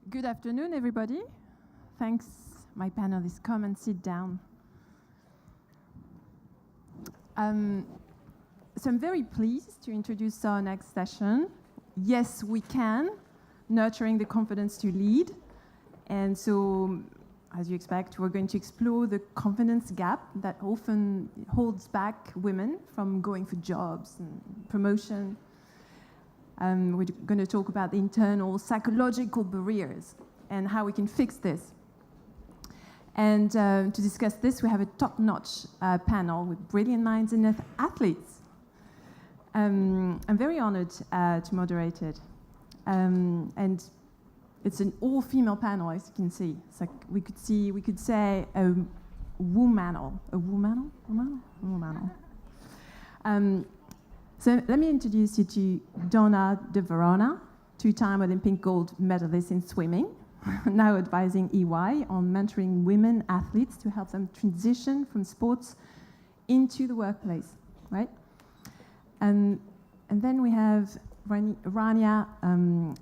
Good afternoon, everybody. Thanks, my panelists. Come and sit down. So I'm very pleased to introduce our next session. Yes, we can, nurturing the confidence to lead. And so, as you expect, we're going to explore the confidence gap that often holds back women from going for jobs and promotion. We're going to talk about the internal psychological barriers and how we can fix this. And to discuss this, we have a top-notch panel with brilliant minds and athletes. I'm very honored to moderate it. And it's an all-female panel, as you can see. It's like we could say a womanal. So let me introduce you to Donna de Verona, two-time Olympic gold medalist in swimming, now advising EY on mentoring women athletes to help them transition from sports into the workplace, right? And then we have Rania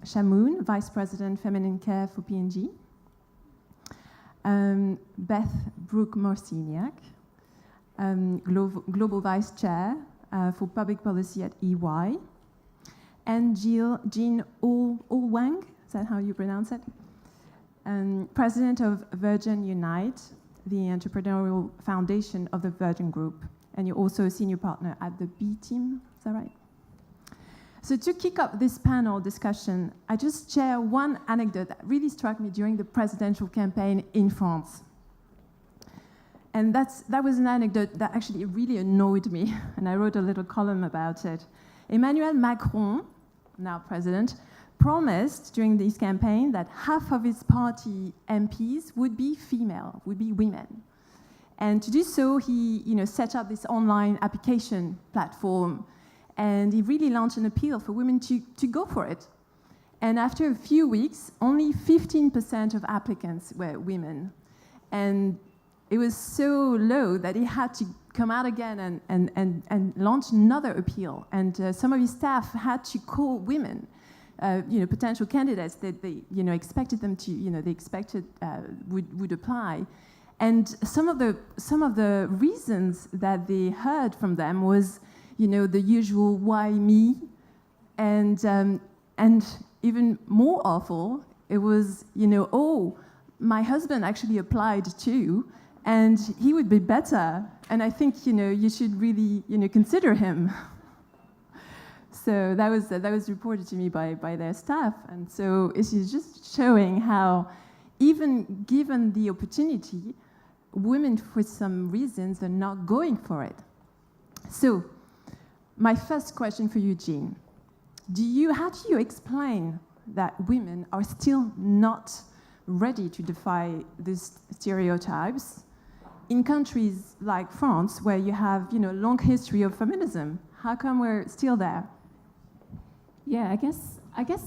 Shamoun, Vice President Feminine Care for P&G, Beth Brooke-Morsignac, Global Vice Chair for Public Policy at EY, and Jean Olwang, is that how you pronounce it? President of Virgin Unite, the entrepreneurial foundation of the Virgin Group, and you're also a senior partner at the B team, is that right? So to kick off this panel discussion, I just share one anecdote that really struck me during the presidential campaign in France. And that was an anecdote that actually really annoyed me, and I wrote a little column about it. Emmanuel Macron, now president, promised during this campaign that half of his party MPs would be female, would be women. And to do so, he set up this online application platform, and he really launched an appeal for women to go for it. And after a few weeks, only 15% of applicants were women. And it was so low that he had to come out again and launch another appeal. And some of his staff had to call women, potential candidates that they, expected them to, they expected would apply. And some of the reasons that they heard from them was, the usual "why me," and even more awful, it was, "Oh, my husband actually applied too, and he would be better, and I think you should really consider him." So that was reported to me by their staff, and so it is just showing how, even given the opportunity, women for some reasons are not going for it. So my first question for you, Jean, how do you explain that women are still not ready to defy these stereotypes in countries like France, where you have a long history of feminism? How come we're still there? Yeah, I guess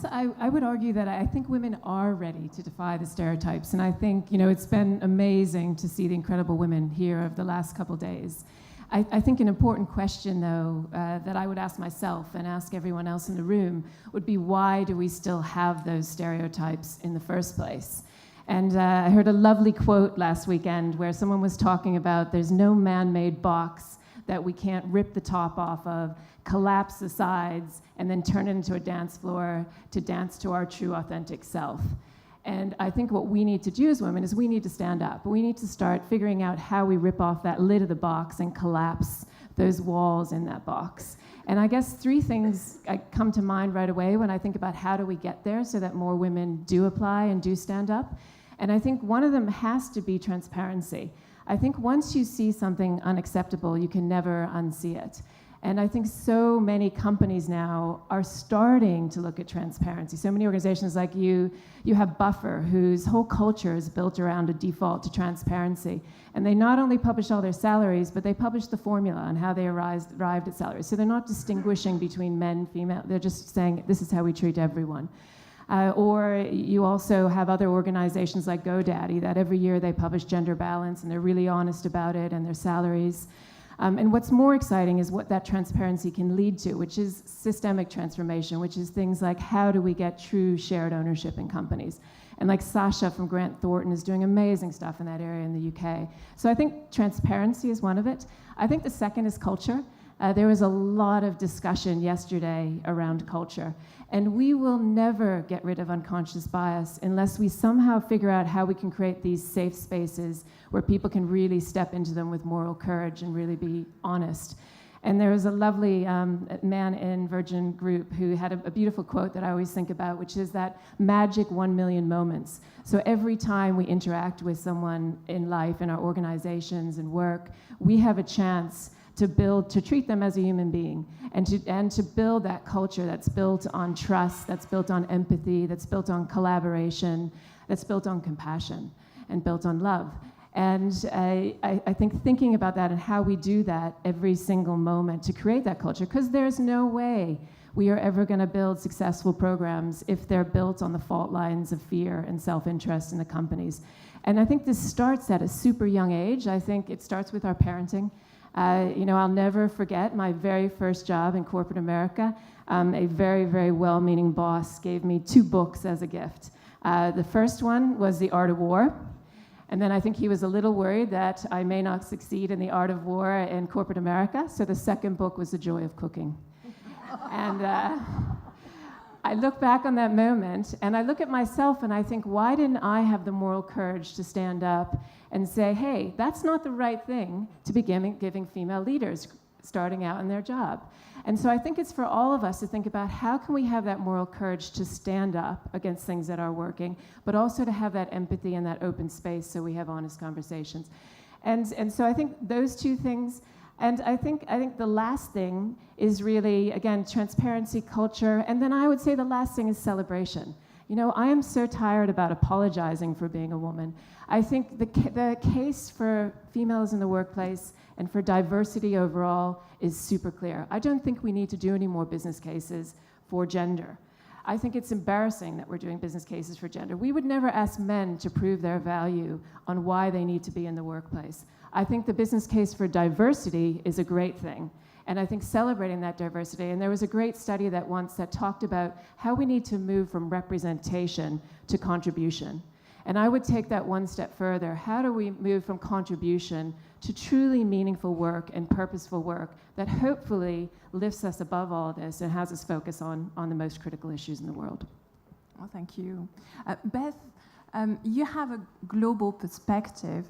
I would argue that I think women are ready to defy the stereotypes, and I think it's been amazing to see the incredible women here of the last couple of days. I think an important question, though, that I would ask myself and ask everyone else in the room would be, why do we still have those stereotypes in the first place? And I heard a lovely quote last weekend where someone was talking about there's no man-made box that we can't rip the top off of, collapse the sides, and then turn it into a dance floor to dance to our true, authentic self. And I think what we need to do as women is we need to stand up. We need to start figuring out how we rip off that lid of the box and collapse those walls in that box. And I guess three things come to mind right away when I think about how do we get there so that more women do apply and do stand up. And I think one of them has to be transparency. I think once you see something unacceptable, you can never unsee it. And I think so many companies now are starting to look at transparency. So many organizations like you have Buffer, whose whole culture is built around a default to transparency. And they not only publish all their salaries, but they publish the formula on how they arrived at salaries. So they're not distinguishing between men, female. They're just saying, this is how we treat everyone. Or you also have other organizations like GoDaddy that every year they publish gender balance, and they're really honest about it, and their salaries. And what's more exciting is what that transparency can lead to, which is systemic transformation, which is things like how do we get true shared ownership in companies? And like Sasha from Grant Thornton is doing amazing stuff in that area in the UK. So I think transparency is one of it. I think the second is culture. There was a lot of discussion yesterday around culture, and we will never get rid of unconscious bias unless we somehow figure out how we can create these safe spaces where people can really step into them with moral courage and really be honest. And there was a lovely man in Virgin Group who had a beautiful quote that I always think about, which is that magic 1 million moments. So every time we interact with someone in life, in our organizations and work, we have a chance to treat them as a human being, and to build that culture that's built on trust, that's built on empathy, that's built on collaboration, that's built on compassion, and built on love. And I think thinking about that and how we do that every single moment to create that culture, because there's no way we are ever going to build successful programs if they're built on the fault lines of fear and self-interest in the companies. And I think this starts at a super young age. I think it starts with our parenting. I'll never forget my very first job in corporate America. A very, very well-meaning boss gave me 2 books as a gift. The first one was The Art of War. And then I think he was a little worried that I may not succeed in the art of war in corporate America. So the second book was The Joy of Cooking. And I look back on that moment and I look at myself and I think, why didn't I have the moral courage to stand up and say, hey, that's not the right thing to be giving female leaders starting out in their job. And so I think it's for all of us to think about how can we have that moral courage to stand up against things that are working, but also to have that empathy and that open space so we have honest conversations. And so I think those 2 things, and I think the last thing is really, again, transparency, culture, and then I would say the last thing is celebration. I am so tired about apologizing for being a woman. I think the case for females in the workplace and for diversity overall is super clear. I don't think we need to do any more business cases for gender. I think it's embarrassing that we're doing business cases for gender. We would never ask men to prove their value on why they need to be in the workplace. I think the business case for diversity is a great thing. And I think celebrating that diversity, and there was a great study that talked about how we need to move from representation to contribution. And I would take that one step further. How do we move from contribution to truly meaningful work and purposeful work that hopefully lifts us above all this and has us focus on the most critical issues in the world? Well, thank you. Beth, you have a global perspective.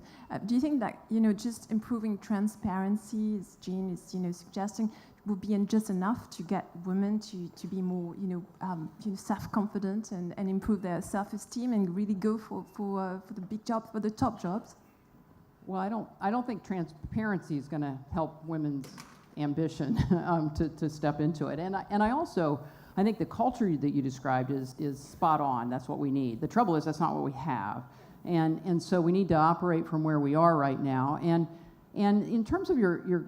Do you think that just improving transparency, as Jean is suggesting, would be just enough to get women to be more self-confident and improve their self-esteem and really go for the big jobs, for the top jobs? Well, I don't think transparency is going to help women's ambition to step into it. And I think the culture that you described is spot on. That's what we need. The trouble is that's not what we have. And so we need to operate from where we are right now. And in terms of your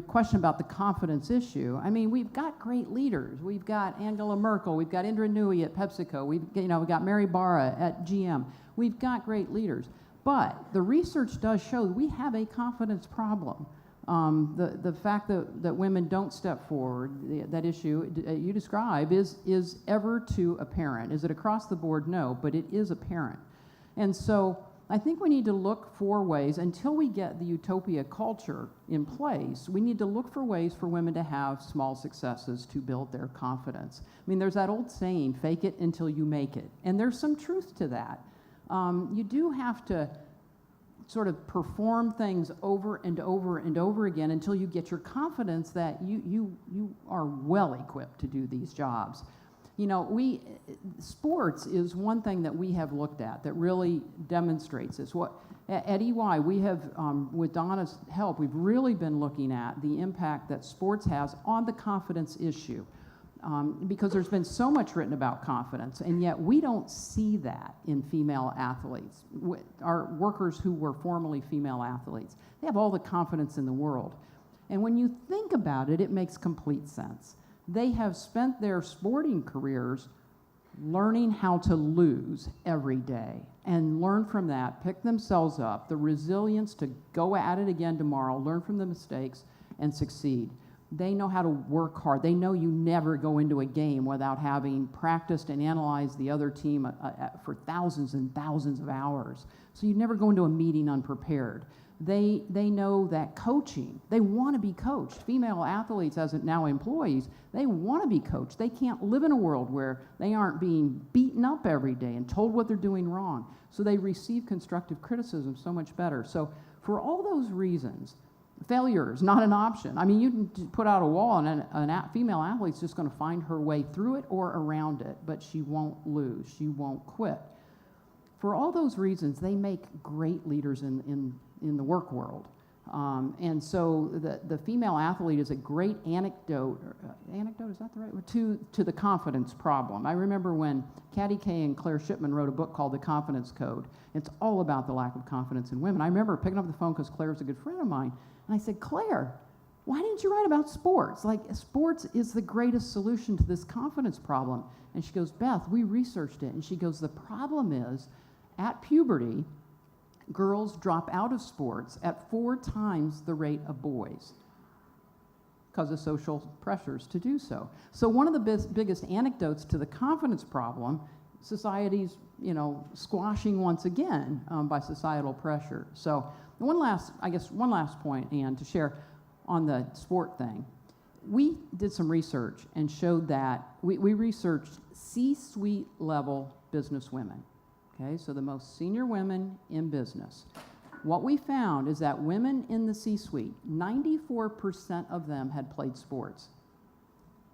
question about the confidence issue, I mean, we've got great leaders. We've got Angela Merkel. We've got Indra Nooyi at PepsiCo. We've got Mary Barra at GM. We've got great leaders. But the research does show that we have a confidence problem. The fact that women don't step forward, that issue you describe, is ever too apparent. Is it across the board? No, but it is apparent. And so I think we need to look for ways, until we get the utopia culture in place, we need to look for ways for women to have small successes to build their confidence. I mean, there's that old saying, fake it until you make it. And there's some truth to that. You do have to sort of perform things over and over and over again until you get your confidence that you are well equipped to do these jobs. Sports is one thing that we have looked at that really demonstrates this. At EY, we have, with Donna's help, we've really been looking at the impact that sports has on the confidence issue. Because there's been so much written about confidence, and yet we don't see that in female athletes. Our workers who were formerly female athletes, they have all the confidence in the world. And when you think about it, it makes complete sense. They have spent their sporting careers learning how to lose every day and learn from that, pick themselves up, the resilience to go at it again tomorrow, learn from the mistakes, and succeed. They know how to work hard. They know you never go into a game without having practiced and analyzed the other team for thousands and thousands of hours. So you never go into a meeting unprepared. They know that coaching, they want to be coached. Female athletes, as now employees, they want to be coached. They can't live in a world where they aren't being beaten up every day and told what they're doing wrong. So they receive constructive criticism so much better. So for all those reasons, failure is not an option. I mean, you can put out a wall and a female athlete's just going to find her way through it or around it, but she won't lose. She won't quit. For all those reasons, they make great leaders in the work world. And so the female athlete is a great anecdote, is that the right word? To the confidence problem. I remember when Katty Kay and Claire Shipman wrote a book called The Confidence Code. It's all about the lack of confidence in women. I remember picking up the phone because Claire's a good friend of mine, and I said, Claire, why didn't you write about sports? Like, sports is the greatest solution to this confidence problem. And she goes, Beth, we researched it. And she goes, the problem is, at puberty, girls drop out of sports at 4 times the rate of boys because of social pressures to do so. So one of the biggest anecdotes to the confidence problem, society's, squashing once again by societal pressure. So one last point, Anne, to share on the sport thing. We did some research and showed that we researched C-suite level business women. Okay, so the most senior women in business. What we found is that women in the C-suite, 94% of them had played sports.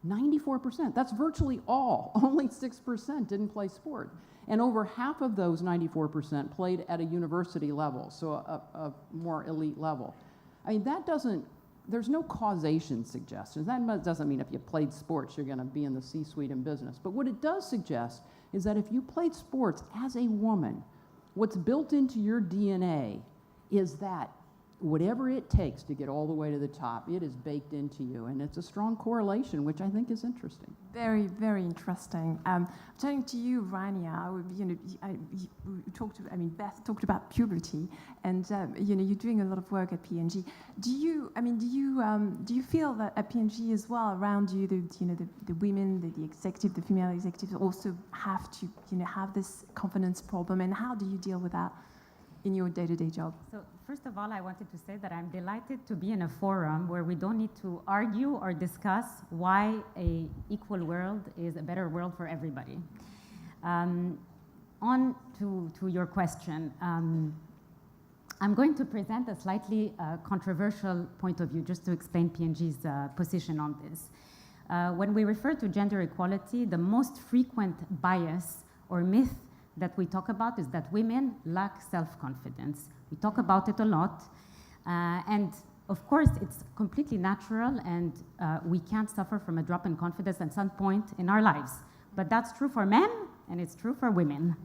94%, that's virtually all. Only 6% didn't play sport. And over half of those 94% played at a university level, so a more elite level. I mean, there's no causation suggestions. That doesn't mean if you played sports, you're gonna be in the C-suite in business. But what it does suggest is that if you played sports as a woman, what's built into your DNA is that whatever it takes to get all the way to the top, it is baked into you, and it's a strong correlation, which I think is interesting. Very, very interesting. Turning to you, Rania, Beth talked about puberty, and you're doing a lot of work at P&G. Do you feel that at P&G as well, around you, the women, the executive, the female executives also have to, have this confidence problem, and how do you deal with that in your day-to-day job? So first of all, I wanted to say that I'm delighted to be in a forum where we don't need to argue or discuss why an equal world is a better world for everybody. On to your question. I'm going to present a slightly controversial point of view just to explain P&G's position on this. When we refer to gender equality, the most frequent bias or myth that we talk about is that women lack self-confidence. We talk about it a lot, and of course it's completely natural, and we can't suffer from a drop in confidence at some point in our lives. But that's true for men, and it's true for women.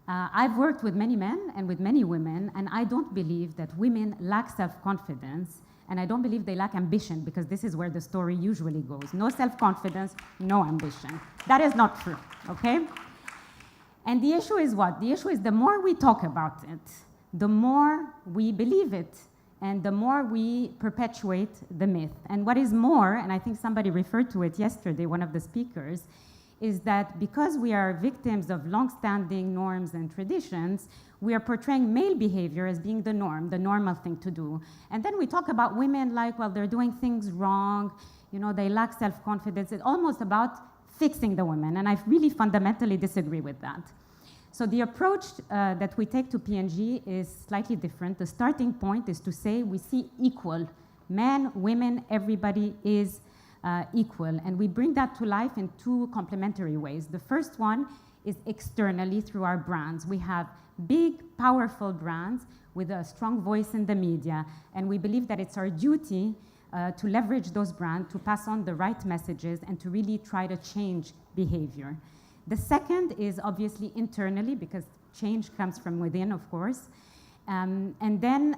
I've worked with many men and with many women, and I don't believe that women lack self-confidence, and I don't believe they lack ambition, because this is where the story usually goes. No self-confidence, no ambition. That is not true, okay? And the issue is what? The issue is the more we talk about it, the more we believe it, and the more we perpetuate the myth. And what is more, and I think somebody referred to it yesterday, one of the speakers, is that because we are victims of long-standing norms and traditions, we are portraying male behavior as being the norm, the normal thing to do. And then we talk about women like, well, they're doing things wrong, they lack self-confidence. It's almost about fixing the women, and I really fundamentally disagree with that. So the approach that we take to P&G is slightly different. The starting point is to say we see equal. Men, women, everybody is equal, and we bring that to life in 2 complementary ways. The first one is externally through our brands. We have big, powerful brands with a strong voice in the media, and we believe that it's our duty to leverage those brands, to pass on the right messages, and to really try to change behavior. The second is obviously internally, because change comes from within, of course. And then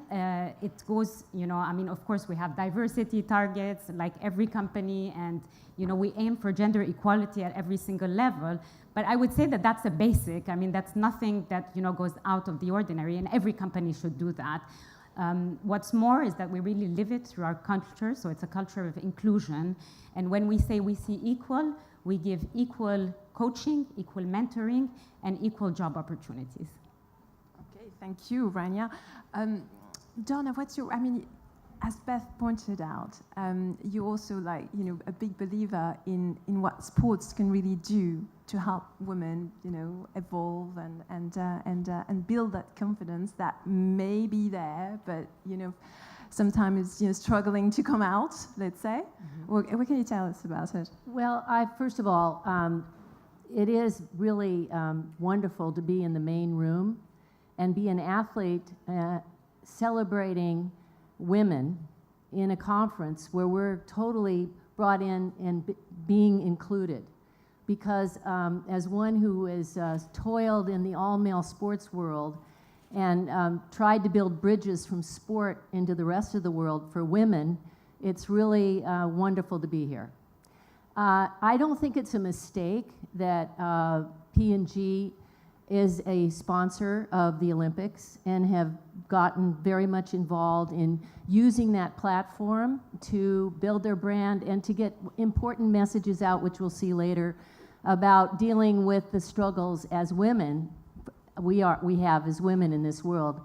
it goes, of course, we have diversity targets like every company, and, we aim for gender equality at every single level. But I would say that that's a basic. That's nothing that, goes out of the ordinary, and every company should do that. What's more is that we really live it through our culture, so it's a culture of inclusion. And when we say we see equal, we give equal coaching, equal mentoring, and equal job opportunities. Okay, thank you, Rania. Donna, what's your, I mean, as Beth pointed out, you're also like, you know, a big believer in what sports can really do to help women, you know, evolve and build that confidence that may be there, but, you know, sometimes, you know, struggling to come out, let's say. Mm-hmm. What can you tell us about it? Well, first of all, it is really wonderful to be in the main room and be an athlete celebrating women in a conference where we're totally brought in and being included. Because as one who has toiled in the all-male sports world and tried to build bridges from sport into the rest of the world for women, it's really wonderful to be here. I don't think it's a mistake that P&G is a sponsor of the Olympics and have gotten very much involved in using that platform to build their brand and to get important messages out, which we'll see later, about dealing with the struggles as women we have as women in this world.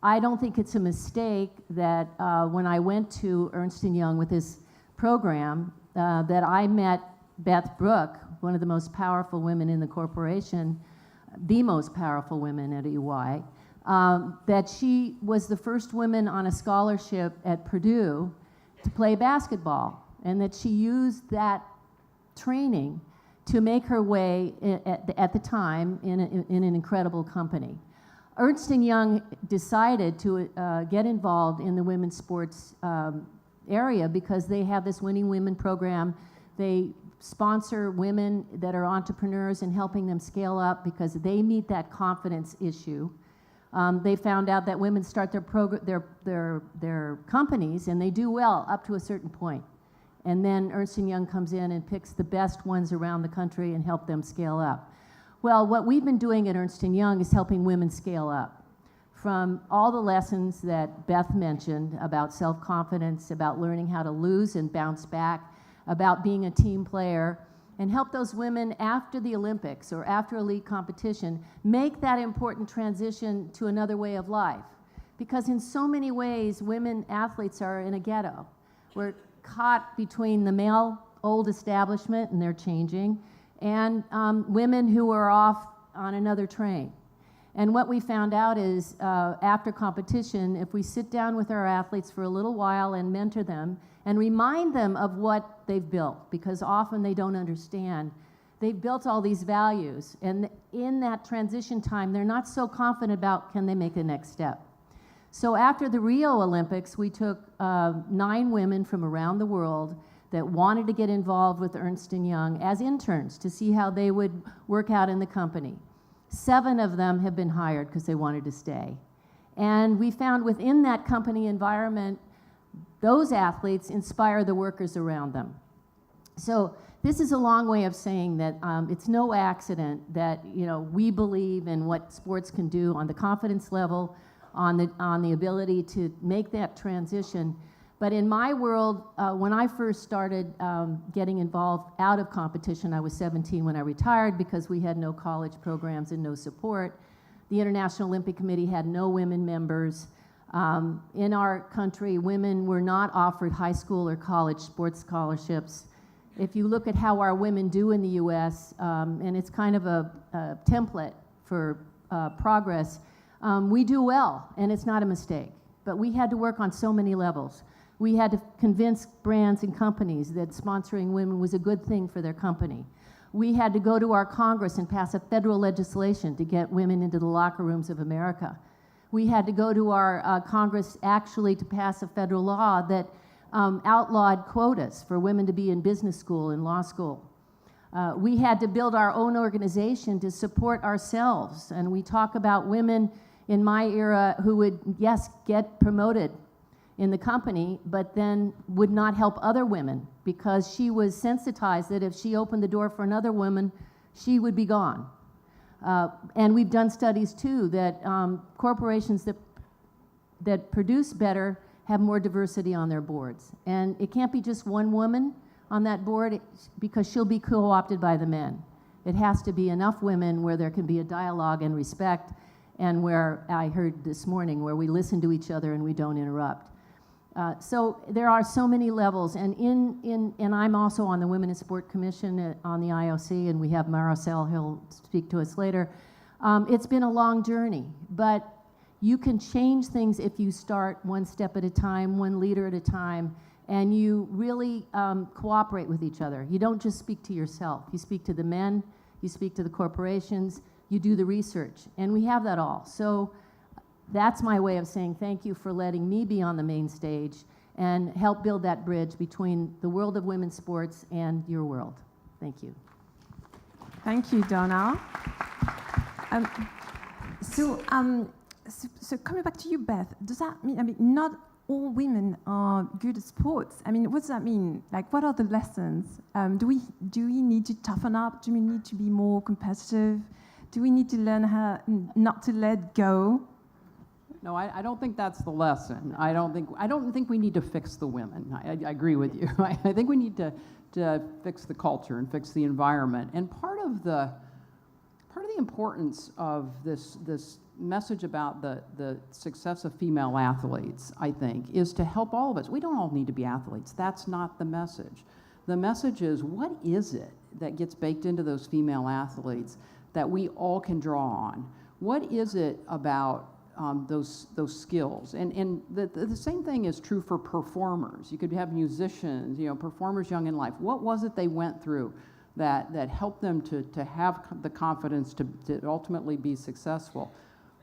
I don't think it's a mistake that when I went to Ernst & Young with this program that I met Beth Brooke, one of the most powerful women in the corporation, the most powerful women at EY, that she was the first woman on a scholarship at Purdue to play basketball, and that she used that training to make her way at the time in an incredible company. Ernst & Young decided to get involved in the women's sports area because they have this Winning Women program. They sponsor women that are entrepreneurs and helping them scale up because they meet that confidence issue. They found out that women start their companies and they do well up to a certain point. And then Ernst & Young comes in and picks the best ones around the country and help them scale up. Well, what we've been doing at Ernst & Young is helping women scale up. From all the lessons that Beth mentioned about self-confidence, about learning how to lose and bounce back, about being a team player, and help those women after the Olympics or after elite competition make that important transition to another way of life. Because in so many ways, women athletes are in a ghetto. We're caught between the male old establishment, and they're changing, and women who are off on another train. And what we found out is after competition, if we sit down with our athletes for a little while and mentor them and remind them of what they've built, because often they don't understand. They've built all these values, and in that transition time, they're not so confident about can they make the next step. So after the Rio Olympics, we took 9 women from around the world that wanted to get involved with Ernst & Young as interns to see how they would work out in the company. 7 of them have been hired because they wanted to stay. And we found within that company environment, those athletes inspire the workers around them. So this is a long way of saying that it's no accident that, you know, we believe in what sports can do on the confidence level, on the ability to make that transition. But in my world, when I first started getting involved out of competition, I was 17 when I retired because we had no college programs and no support. The International Olympic Committee had no women members. In our country, women were not offered high school or college sports scholarships. If you look at how our women do in the US, and it's kind of a template for progress, we do well, and it's not a mistake. But we had to work on so many levels. We had to convince brands and companies that sponsoring women was a good thing for their company. We had to go to our Congress and pass a federal legislation to get women into the locker rooms of America. We had to go to our Congress actually to pass a federal law that outlawed quotas for women to be in business school and law school. We had to build our own organization to support ourselves. And we talk about women in my era who would, yes, get promoted in the company, but then would not help other women because she was sensitized that if she opened the door for another woman, she would be gone. And we've done studies too that corporations that produce better have more diversity on their boards. And it can't be just one woman on that board because she'll be co-opted by the men. It has to be enough women where there can be a dialogue and respect, and where I heard this morning where we listen to each other and we don't interrupt. So there are so many levels, and and I'm also on the Women in Sport Commission on the IOC, and we have Maricel, he'll speak to us later. It's been a long journey, but you can change things if you start one step at a time, one leader at a time, and you really cooperate with each other. You don't just speak to yourself. You speak to the men, you speak to the corporations, you do the research, and we have that all. So that's my way of saying thank you for letting me be on the main stage and help build that bridge between the world of women's sports and your world. Thank you. Thank you, Donna. So coming back to you, Beth, does that mean, I mean, not all women are good at sports? I mean, what does that mean? Like, what are the lessons? Do we need to toughen up? Do we need to be more competitive? Do we need to learn how not to let go? No, I don't think that's the lesson. I don't think we need to fix the women. I agree with you. I think we need to fix the culture and fix the environment. And part of the importance of this message about the success of female athletes, I think, is to help all of us. We don't all need to be athletes. That's not the message. The message is, what is it that gets baked into those female athletes that we all can draw on? What is it about those skills? And the same thing is true for performers. You could have musicians, performers young in life. What was it they went through that helped them to have the confidence to ultimately be successful?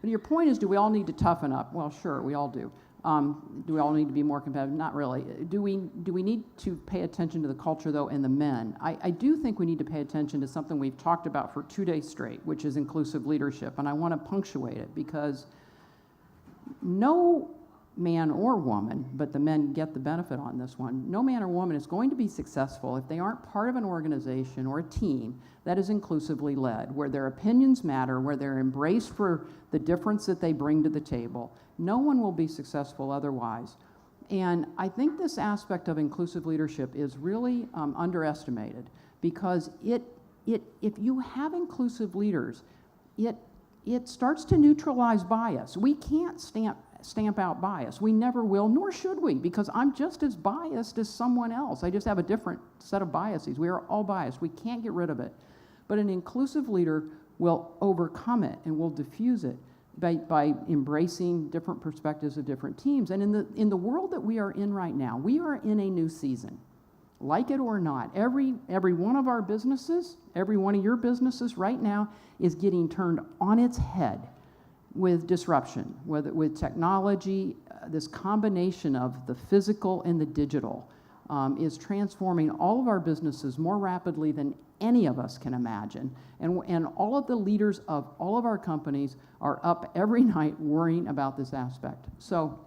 But your point is, do we all need to toughen up? Well, sure, we all do. Do we all need to be more competitive? Not really. Do we need to pay attention to the culture, though, in the men? I do think we need to pay attention to something we've talked about for 2 days straight, which is inclusive leadership. And I want to punctuate it because no man or woman, but the men get the benefit on this one, no man or woman is going to be successful if they aren't part of an organization or a team that is inclusively led, where their opinions matter, where they're embraced for the difference that they bring to the table. No one will be successful otherwise. And I think this aspect of inclusive leadership is really underestimated, because if you have inclusive leaders, it starts to neutralize bias. We can't stamp out bias. We never will, nor should we, because I'm just as biased as someone else. I just have a different set of biases. We are all biased. We can't get rid of it. But an inclusive leader will overcome it and will diffuse it by embracing different perspectives of different teams. And in the world that we are in right now, we are in a new season. Like it or not, every one of our businesses, every one of your businesses right now is getting turned on its head with disruption, with technology. This combination of the physical and the digital is transforming all of our businesses more rapidly than any of us can imagine. And all of the leaders of all of our companies are up every night worrying about this aspect. So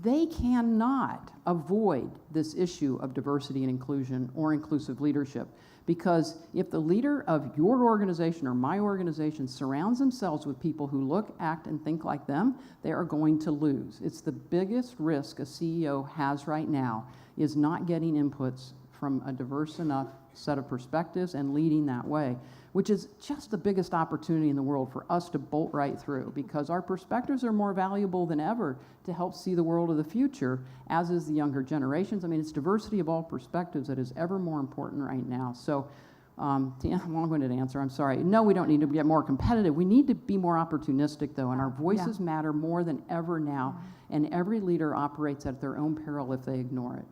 they cannot avoid this issue of diversity and inclusion or inclusive leadership, because if the leader of your organization or my organization surrounds themselves with people who look, act, and think like them, they are going to lose. It's the biggest risk a CEO has right now, is not getting inputs from a diverse enough set of perspectives and leading that way, which is just the biggest opportunity in the world for us to bolt right through, because our perspectives are more valuable than ever to help see the world of the future, as is the younger generations. I mean, it's diversity of all perspectives that is ever more important right now. So, long-winded answer, I'm sorry. No, we don't need to get more competitive. We need to be more opportunistic, though, and our voices matter more than ever now, and every leader operates at their own peril if they ignore it.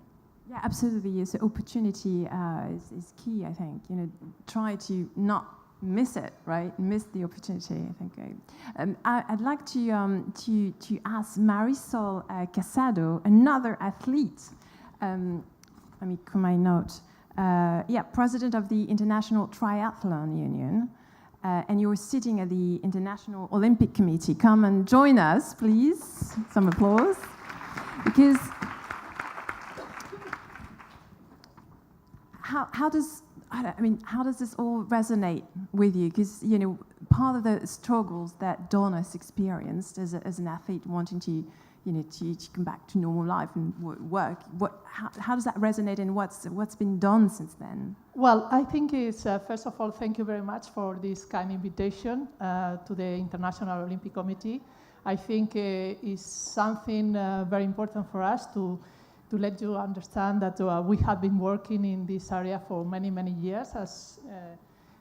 Yeah, absolutely. So opportunity is key, I think. Try to not miss it, right? Miss the opportunity, I think. I'd like to ask Marisol Casado, another athlete. Let me come my note. President of the International Triathlon Union. And you're sitting at the International Olympic Committee. Come and join us, please. Some applause. Because how does this all resonate with you? Because part of the struggles that Donna's experienced as an athlete wanting to come back to normal life and work. How does that resonate, and what's been done since then? Well, I think it's, first of all, thank you very much for this kind invitation to the International Olympic Committee. I think it's something very important for us to let you understand that we have been working in this area for many, many years, as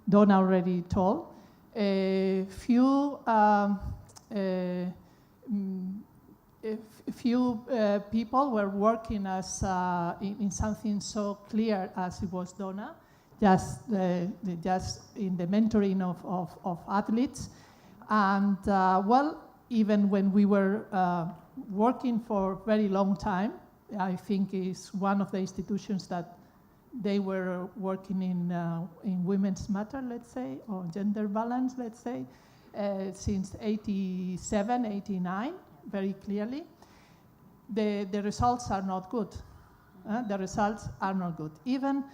Donna already told. Few people were working as in something so clear as it was Donna, just in the mentoring of athletes. And well, even when we were working for a very long time, I think it's one of the institutions that they were working in women's matter, let's say, or gender balance, let's say, since 87, 89, very clearly. The results are not good. The results are not good. Even,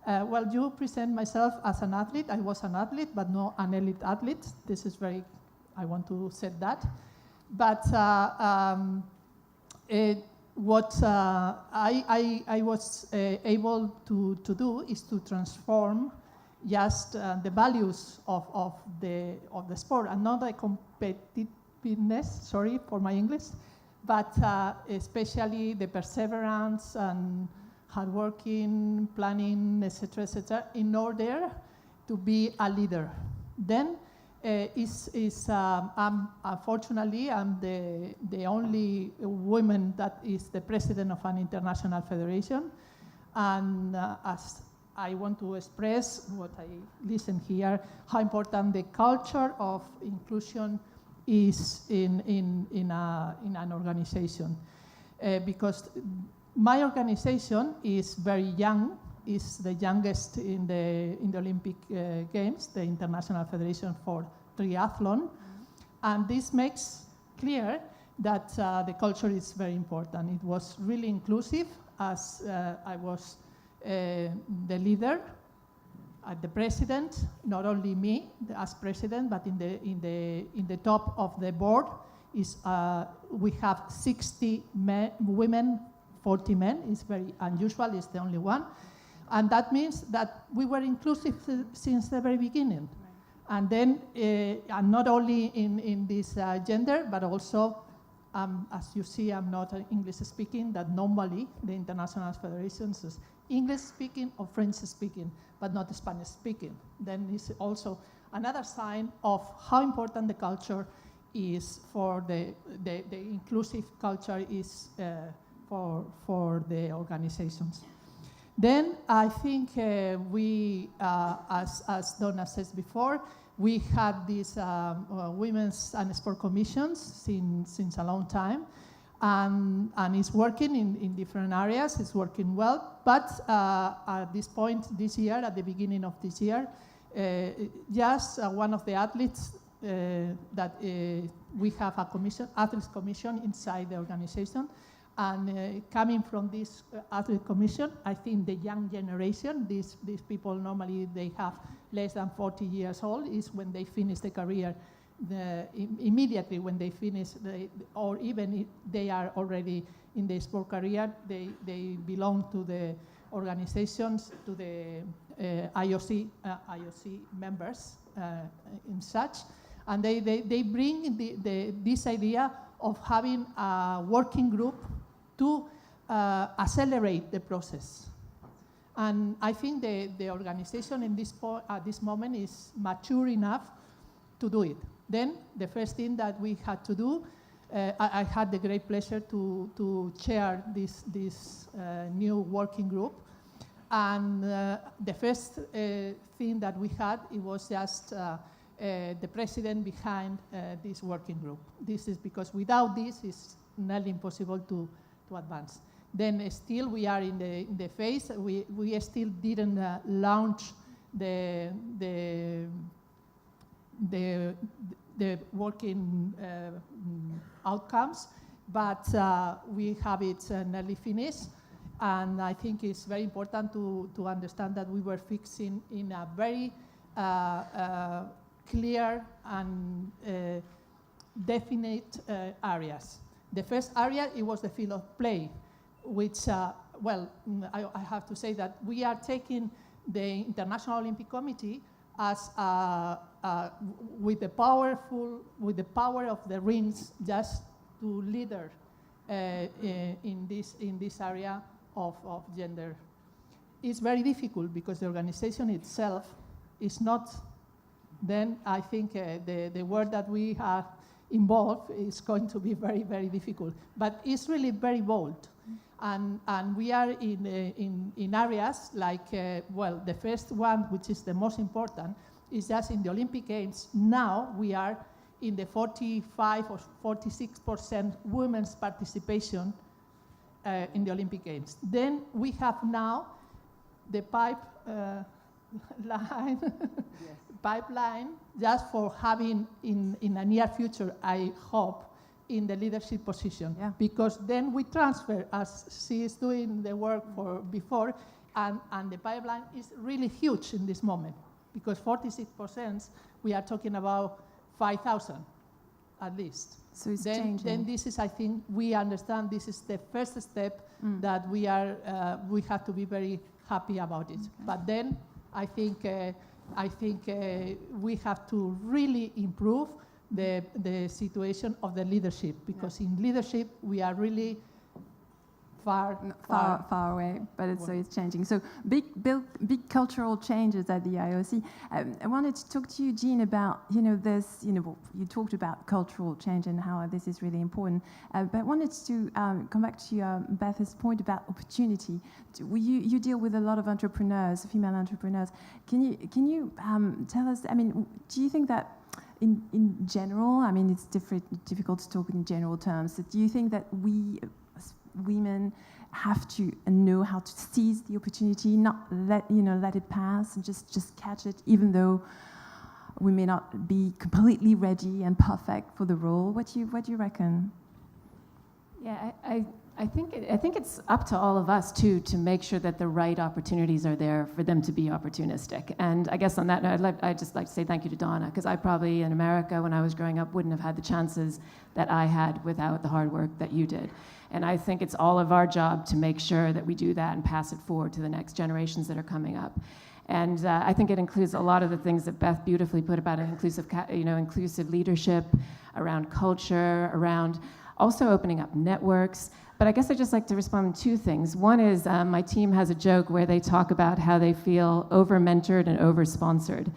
well, you present myself as an athlete. I was an athlete, but not an elite athlete. This is very, I want to say that. But what I was able to do is to transform just the values of the sport, and not the competitiveness, sorry for my English, but especially the perseverance and hard working, planning, etc., in order to be a leader. Then unfortunately, I'm the only woman that is the president of an international federation, and as I want to express what I listen here, how important the culture of inclusion is in an organization, because my organization is very young. Is the youngest in the Olympic Games, the International Federation for Triathlon, and this makes clear that the culture is very important. It was really inclusive, as I was the leader, the president, not only me as president, but in the top of the board is we have 60 women, 40 men. It's very unusual. It's the only one. And that means that we were inclusive since the very beginning. Right. And then, and not only in this gender, but also, as you see, I'm not English speaking, that normally the international federations is English speaking or French speaking, but not Spanish speaking. Then it's also another sign of how important the culture is for the inclusive culture is for the organizations. Then I think we, as Donna says before, we had these women's and sport commissions since a long time, and it's working in different areas. It's working well, but at this point this year, at the beginning of this year, just one of the athletes that we have a commission, athletes commission inside the organization. And coming from this athlete commission, I think the young generation, these people normally they have less than 40 years old, is when they finish the career, immediately when they finish, or even if they are already in the sport career, they belong to the organizations, to the IOC members and such, and they bring this idea of having a working group to accelerate the process. And I think the organization at this moment is mature enough to do it. Then the first thing that we had to do, I had the great pleasure to chair this new working group. And the first thing that we had, it was just the president behind this working group. This is because without this, it's nearly impossible to advance. Then still we are in the phase. We still didn't launch the working outcomes, but we have it nearly finished. And I think it's very important to understand that we were fixing in a very clear and definite areas. The first area, it was the field of play, which, I have to say that we are taking the International Olympic Committee as with the power of the rings, just to leader in this area of gender. It's very difficult because the organization itself is not. Then I think the work that we have involved is going to be very, very difficult. But it's really very bold. And we are in areas like, the first one, which is the most important, is just in the Olympic Games. Now we are in the 45 or 46% women's participation in the Olympic Games. Then we have now the pipeline, just for having in a near future, I hope, in the leadership position. Yeah. Because then we transfer, as she is doing the work for before, and the pipeline is really huge in this moment. Because 46%, we are talking about 5,000 at least. So it's Then changing. this is, I think, we understand this is the first step that we have to be very happy about it. Okay. But then I think we have to really improve the situation of the leadership, because in leadership we are really far away, but it's changing. So big cultural changes at the IOC. I wanted to talk to you, Jean, about this. You talked about cultural change and how this is really important. But I wanted to come back to Beth's point about opportunity. You deal with a lot of entrepreneurs, female entrepreneurs. Can you tell us? I mean, do you think that in general? I mean, it's difficult to talk in general terms. So do you think that we women have to know how to seize the opportunity, not let it pass, and just catch it, even though we may not be completely ready and perfect for the role? What do you reckon? Yeah, I think it's up to all of us too to make sure that the right opportunities are there for them to be opportunistic. And I guess on that note, I'd just like to say thank you to Donna, because I probably in America when I was growing up wouldn't have had the chances that I had without the hard work that you did. And I think it's all of our job to make sure that we do that and pass it forward to the next generations that are coming up. And I think it includes a lot of the things that Beth beautifully put about inclusive leadership, around culture, around also opening up networks. But I guess I'd just like to respond to two things. One is my team has a joke where they talk about how they feel over-mentored and over-sponsored.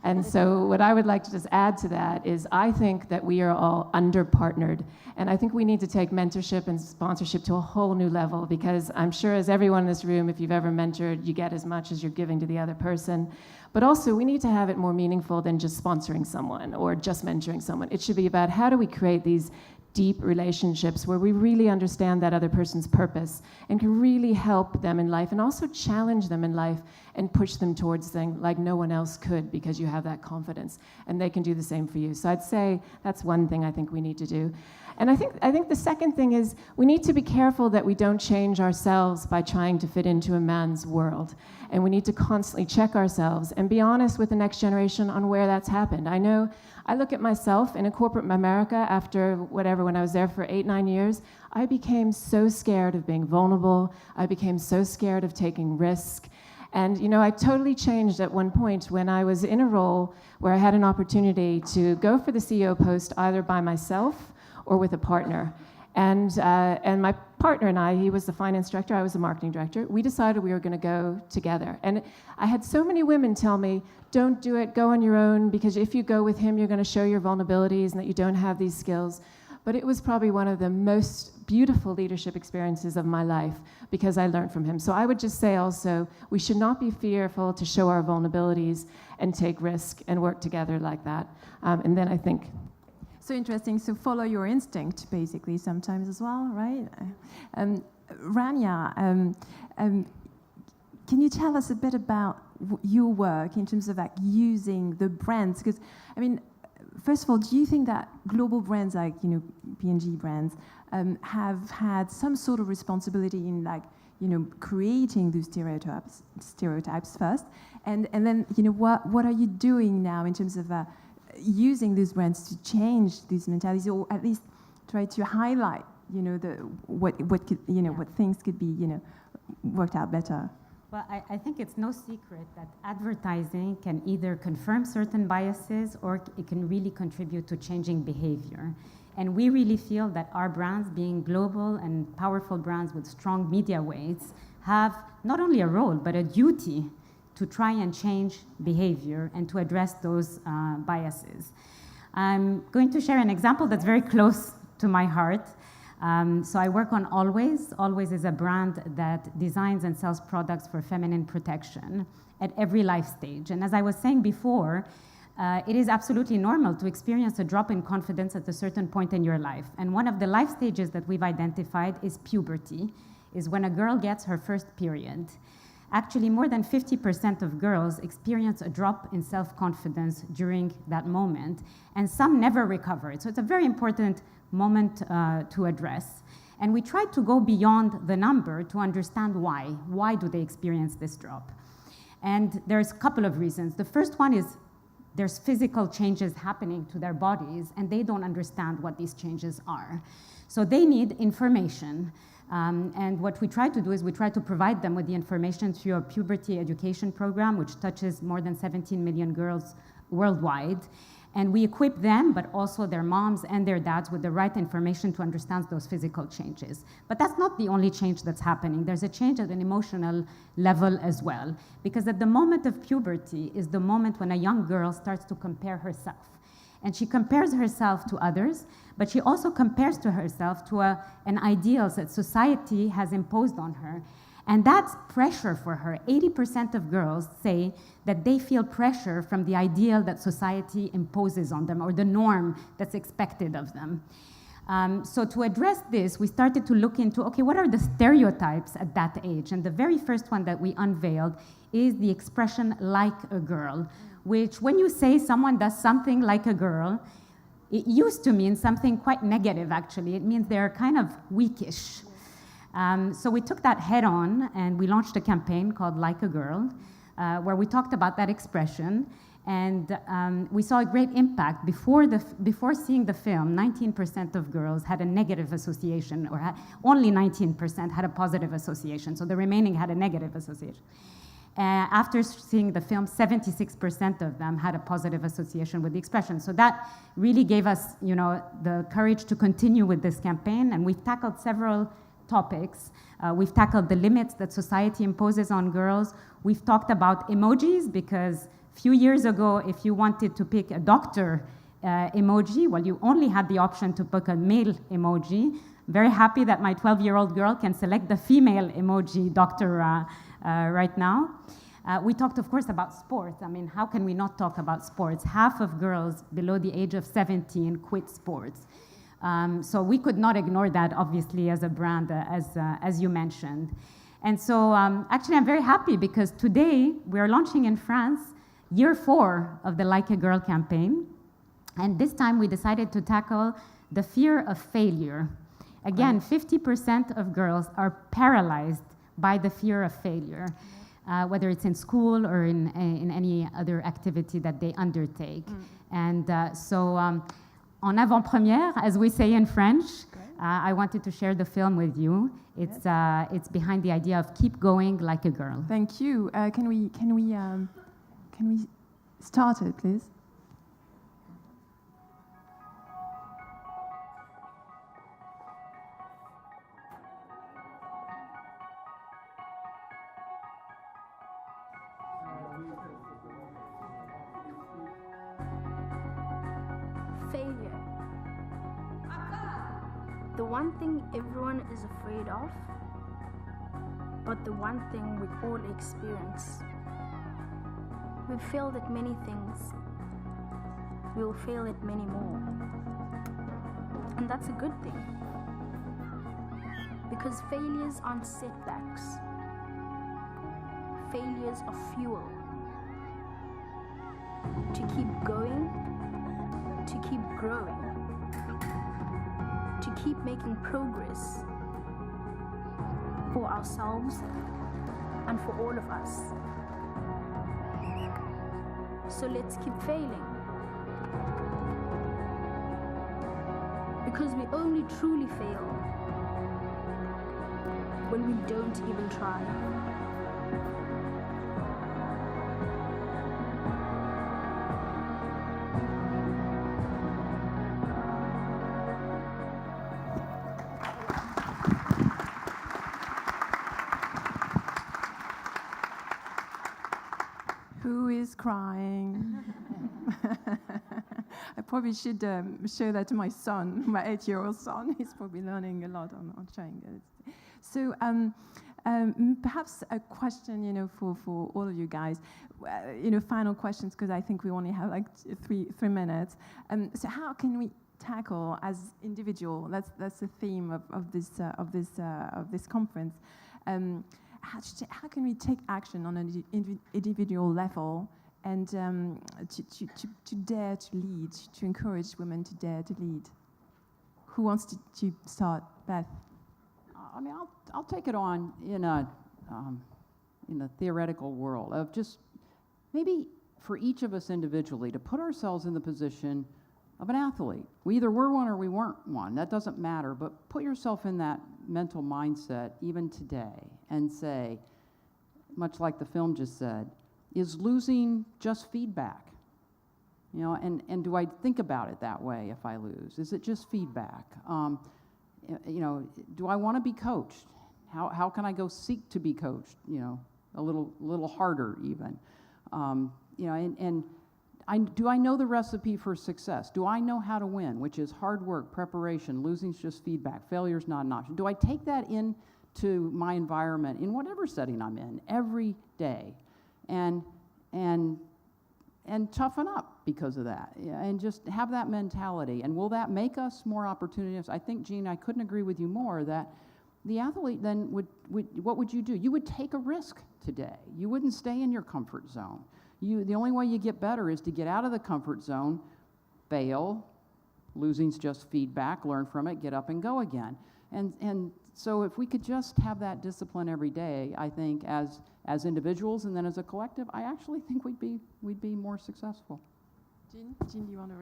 And so what I would like to just add to that is I think that we are all under-partnered. And I think we need to take mentorship and sponsorship to a whole new level, because I'm sure as everyone in this room, if you've ever mentored, you get as much as you're giving to the other person. But also we need to have it more meaningful than just sponsoring someone or just mentoring someone. It should be about how do we create these deep relationships where we really understand that other person's purpose and can really help them in life and also challenge them in life and push them towards things like no one else could, because you have that confidence and they can do the same for you. So I'd say that's one thing I think we need to do. And I think the second thing is we need to be careful that we don't change ourselves by trying to fit into a man's world. And we need to constantly check ourselves and be honest with the next generation on where that's happened. I know I look at myself in a corporate America after when I was there for 8-9 years, I became so scared of being vulnerable. I became so scared of taking risk. And I totally changed at one point when I was in a role where I had an opportunity to go for the CEO post either by myself or with a partner. And my partner and I, he was the finance director, I was the marketing director, we decided we were going to go together. And I had so many women tell me, don't do it, go on your own, because if you go with him, you're going to show your vulnerabilities and that you don't have these skills. But it was probably one of the most beautiful leadership experiences of my life because I learned from him. So I would just say also, we should not be fearful to show our vulnerabilities and take risk and work together like that. And then I think... So interesting. So follow your instinct, basically, sometimes as well, right? Rania, can you tell us a bit about your work in terms of using the brands? Because, I mean, first of all, do you think that global brands like, P&G brands have had some sort of responsibility in creating those stereotypes first? And then, what are you doing now in terms of using these brands to change these mentalities, or at least try to highlight, what could, what things could be, worked out better. Well, I think it's no secret that advertising can either confirm certain biases or it can really contribute to changing behavior. And we really feel that our brands, being global and powerful brands with strong media weights, have not only a role, but a duty to try and change behavior and to address those biases. I'm going to share an example that's very close to my heart. So I work on Always. Always is a brand that designs and sells products for feminine protection at every life stage. And as I was saying before, it is absolutely normal to experience a drop in confidence at a certain point in your life. And one of the life stages that we've identified is puberty, is when a girl gets her first period. Actually, more than 50% of girls experience a drop in self-confidence during that moment, and some never recover it. So it's a very important moment to address. And we tried to go beyond the number to understand why. Why do they experience this drop? And there's a couple of reasons. The first one is there's physical changes happening to their bodies, and they don't understand what these changes are. So they need information. And what we try to do is we try to provide them with the information through a puberty education program, which touches more than 17 million girls worldwide. And we equip them, but also their moms and their dads, with the right information to understand those physical changes. But that's not the only change that's happening. There's a change at an emotional level as well. Because at the moment of puberty is the moment when a young girl starts to compare herself. And she compares herself to others, but she also compares to herself to an ideals that society has imposed on her. And that's pressure for her. 80% of girls say that they feel pressure from the ideal that society imposes on them, or the norm that's expected of them. So to address this, we started to look into, okay, what are the stereotypes at that age? And the very first one that we unveiled is the expression "like a girl," which when you say someone does something like a girl, it used to mean something quite negative, actually. It means they're kind of weakish. So we took that head on, and we launched a campaign called Like a Girl, where we talked about that expression. And we saw a great impact. Before seeing the film, 19% of girls had a negative association, or only 19% had a positive association. So the remaining had a negative association. After seeing the film, 76% of them had a positive association with the expression. So that really gave us, the courage to continue with this campaign. And we've tackled several topics. We've tackled the limits that society imposes on girls. We've talked about emojis, because a few years ago, if you wanted to pick a doctor emoji, well, you only had the option to pick a male emoji. Very happy that my 12-year-old girl can select the female emoji doctor right now. We talked, of course, about sports. I mean, how can we not talk about sports? Half of girls below the age of 17 quit sports. So we could not ignore that, obviously, as a brand, as you mentioned. And so actually, I'm very happy, because today we're launching in France year 4 of the Like a Girl campaign. And this time we decided to tackle the fear of failure. Again, 50% of girls are paralyzed by the fear of failure, whether it's in school or in any other activity that they undertake. And so en avant-première, as we say in French, I wanted to share the film with you. It's behind the idea of keep going like a girl. Thank you. Can we start it, please? Failure. The one thing everyone is afraid of, but the one thing we all experience. We've failed at many things. We will fail at many more. And that's a good thing. Because failures aren't setbacks. Failures are fuel. To keep going, to keep growing, to keep making progress for ourselves and for all of us. So let's keep failing. Because we only truly fail when we don't even try. Who is crying? I probably should show that to my son, my 8-year-old son. He's probably learning a lot on showing it. So perhaps a question, for all of you guys. Final questions, because I think we only have like three minutes. So how can we tackle as individual? That's the theme of this conference. How can we take action on an individual level and to dare to lead, to encourage women to dare to lead? Who wants to start? Beth? I mean, I'll take it on in a theoretical world of just maybe for each of us individually to put ourselves in the position of an athlete. We either were one or we weren't one. That doesn't matter, but put yourself in that mental mindset even today and say, much like the film just said, is losing just feedback? And do I think about it that way if I lose? Is it just feedback? Do I want to be coached? How can I go seek to be coached? A little harder even. Do I know the recipe for success? Do I know how to win, which is hard work, preparation, losing's just feedback, failure's not an option? Do I take that into my environment in whatever setting I'm in every day and toughen up because of that, and just have that mentality? And will that make us more opportunities? I think, Jean, I couldn't agree with you more that the athlete then what would you do? You would take a risk today. You wouldn't stay in your comfort zone. The only way you get better is to get out of the comfort zone, fail, losing's just feedback, learn from it, get up and go again. And so if we could just have that discipline every day, I think as individuals and then as a collective, I actually think we'd be more successful. Jean, do you want to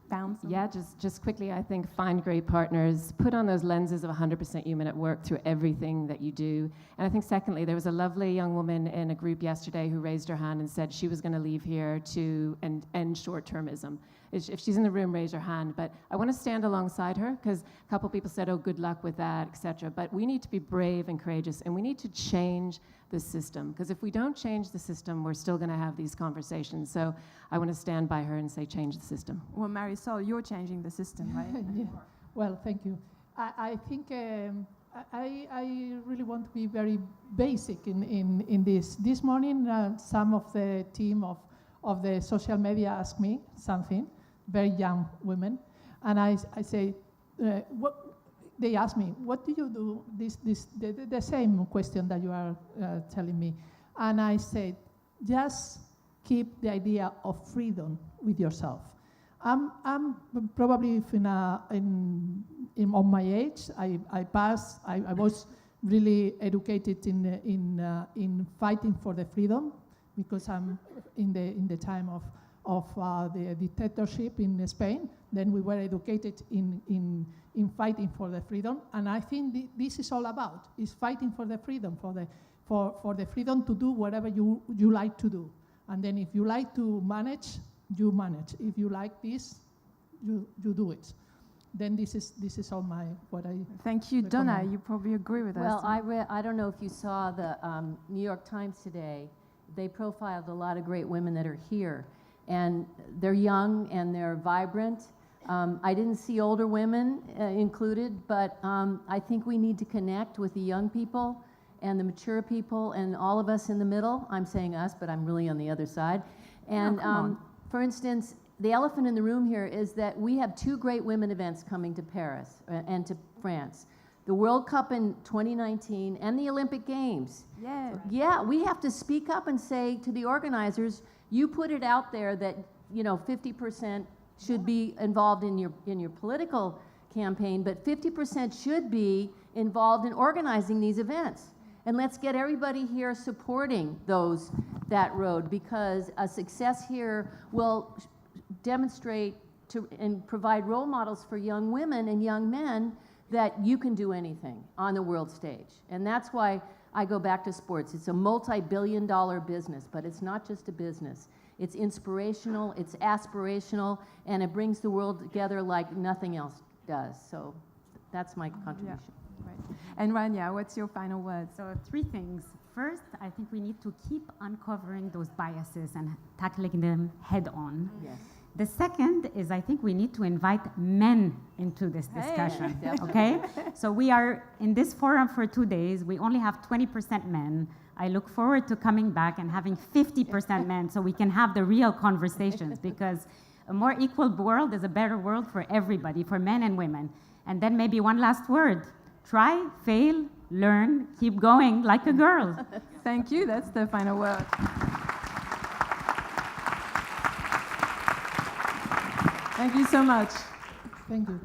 bounce? Yeah, just quickly, I think find great partners, put on those lenses of 100% human at work through everything that you do. And I think secondly, there was a lovely young woman in a group yesterday who raised her hand and said she was going to leave here to end short-termism. If she's in the room, raise her hand. But I want to stand alongside her because a couple people said, oh, good luck with that, etc. But we need to be brave and courageous, and we need to change the system, because if we don't change the system, we're still going to have these conversations. So I want to stand by her and say, change the system. Well, Marisol, you're changing the system, right? Yeah. Well, thank you. I think I really want to be very basic in this. This morning, some of the team of the social media asked me something, very young women, and I say, what? They asked me, what do you do, the same question that you are telling me. And I said, just keep the idea of freedom with yourself. I'm probably on my age, I was really educated in fighting for the freedom, because I'm in the time of the dictatorship in Spain. Then we were educated in fighting for the freedom, and I think this is all about, is fighting for the freedom, for the freedom to do whatever you like to do. And then if you like to manage, you manage. If you like this, you do it. Then this is all what I Thank you, recommend. Donna. You probably agree with us. Well, I don't know if you saw the New York Times today. They profiled a lot of great women that are here, and they're young and they're vibrant. I didn't see older women included, but I think we need to connect with the young people and the mature people and all of us in the middle. I'm saying us, but I'm really on the other side. And for instance, the elephant in the room here is that we have two great women events coming to Paris and to France. The World Cup in 2019 and the Olympic Games. Yeah. Yeah, we have to speak up and say to the organizers, you put it out there that 50% should be involved in your political campaign, but 50% should be involved in organizing these events. And let's get everybody here supporting that road, because a success here will demonstrate and provide role models for young women and young men that you can do anything on the world stage. And that's why I go back to sports. It's a multi-billion-dollar business, but it's not just a business. It's inspirational, it's aspirational, and it brings the world together like nothing else does. So that's my contribution. Yeah, right. And Rania, what's your final word? So 3 things. First, I think we need to keep uncovering those biases and tackling them head on. Yes. The second is I think we need to invite men into this discussion, okay? So we are in this forum for 2 days. We only have 20% men. I look forward to coming back and having 50% men so we can have the real conversations, because a more equal world is a better world for everybody, for men and women. And then maybe one last word. Try, fail, learn, keep going like a girl. Thank you. That's the final word. Thank you so much. Thank you.